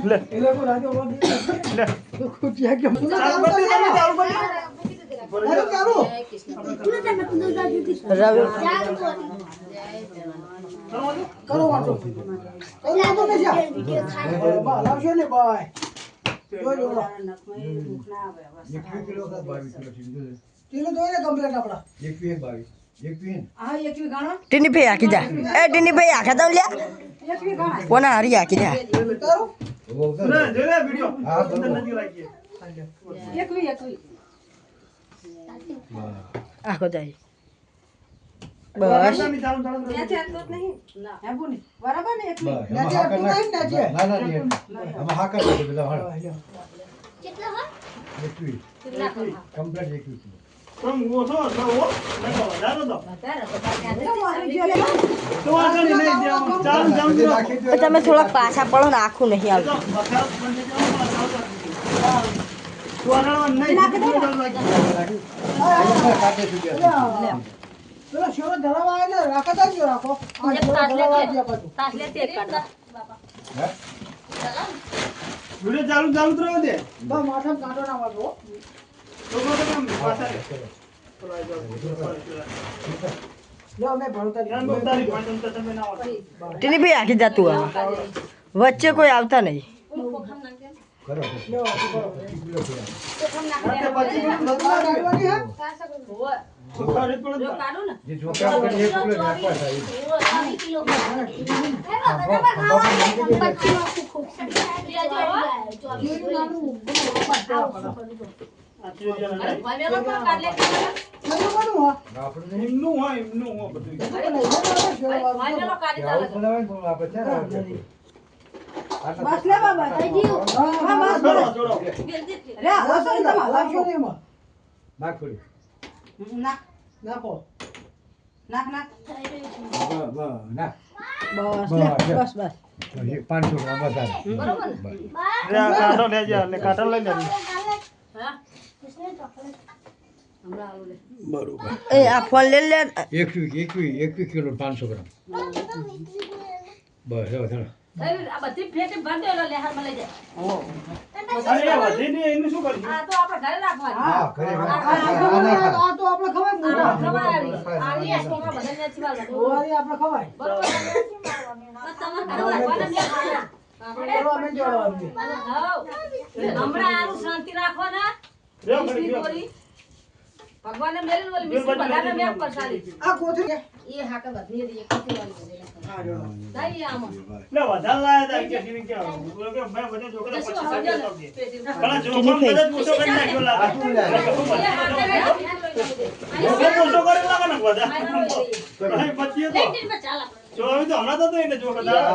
ले ये लोग राजा वो ले कुछ है क्या चालू कर अरे करो करो वाटो करो नहीं जा बा लावशो ने बाय जो जो 1 किलो का 22 किलो किलो दो ने कंप्लीट अपना 1 22 1 हां 1 गाणो ટીની ભાઈ આખી જા એ ટીની ભાઈ આખા દઉં લે 1 गाणा કોના હારી આખી જા करो ना जो ले वीडियो हां नदी लागी 1 આખો જાય બસ नेचे तो नहीं ना है बोनी बराबर ने 1 नेचे तो नहीं नेचे ना ना हम हा कर दे बेटा कितना है 1 कितना कंप्लीट 1 तुम वो तो वो नहीं हो जानो तो तो आगे नहीं दिया चाल जाऊं તમે થોડા પાછા પડો ને આખું નહીં આવતું तो आना नहीं પેલો શેરો ધરાવા આવે ને રાખતા જ રાખો આ થોડો ધરાવા દે પાછું તાસલે તે કાઢ બાપા હે વિડિયો ચાલુ ચાલુ કરો દે બા માથા કાઢો ના વાગો તો કામ પાછા લો મે ભણતા ધ્યાન ઉતારી પાંચ તમે ના વાગો ટીની ભાઈ આખી જાતું હવે વચ્ચે કોઈ આવતા નહીં કરો લો કરો કોખમ નાખે પછી કાઢવાની હે जो काढू ना जे जो काम करे 1 किलो नाखवा થાય 2 किलो बस ले बाबा हां बस छोड़ो रे असो तमा लावशो ने માં નાખ થોડી નાખ નાખો નાખ નાખ નાખ બસ બસ 500 બરાબર રે કાઢો લેજો એટલે કાઢો લઈ લેજો હા हमरा આવો લે બરોબર એ આ ફોન લે લે 1 કિલો 500 ગ્રામ બસ હવે ચાલો આ બધી ફેટે ભર દેલો લે હાર માં લઈ જાય ઓ અરે વધી ને એનું શું કરશું આ તો આપણે ઘરે રાખવાનું હા ઘરે આ તો આપણે ખવાય મોટા ખવાય આની આ છોકરા બધાને નથી વાળવા ઓરી આપણે ખવાય બરોબર તમારે આપણે અમે જોડવાનું હા હમણાં આનું શાંતિ રાખો ના ભગવાન ને મેલ વાલી મિસ્ત્રી બધાને મેપ પરસાલી આ કોથળી એ હાકે વધની રે કોથળી વાલી બધે હા જો દઈ આમ લે વધાર લાયા તા કે ટીવી કે બોલો કે મેં બધે જોકરા 25 પેલા જો કોમ બધા પૂછો કરી નાખ્યો લાગે પૂછો કરી લાગે ને બધા ભાઈ બચીએ તો જો હવે તો હમણાં તો એને જોકરા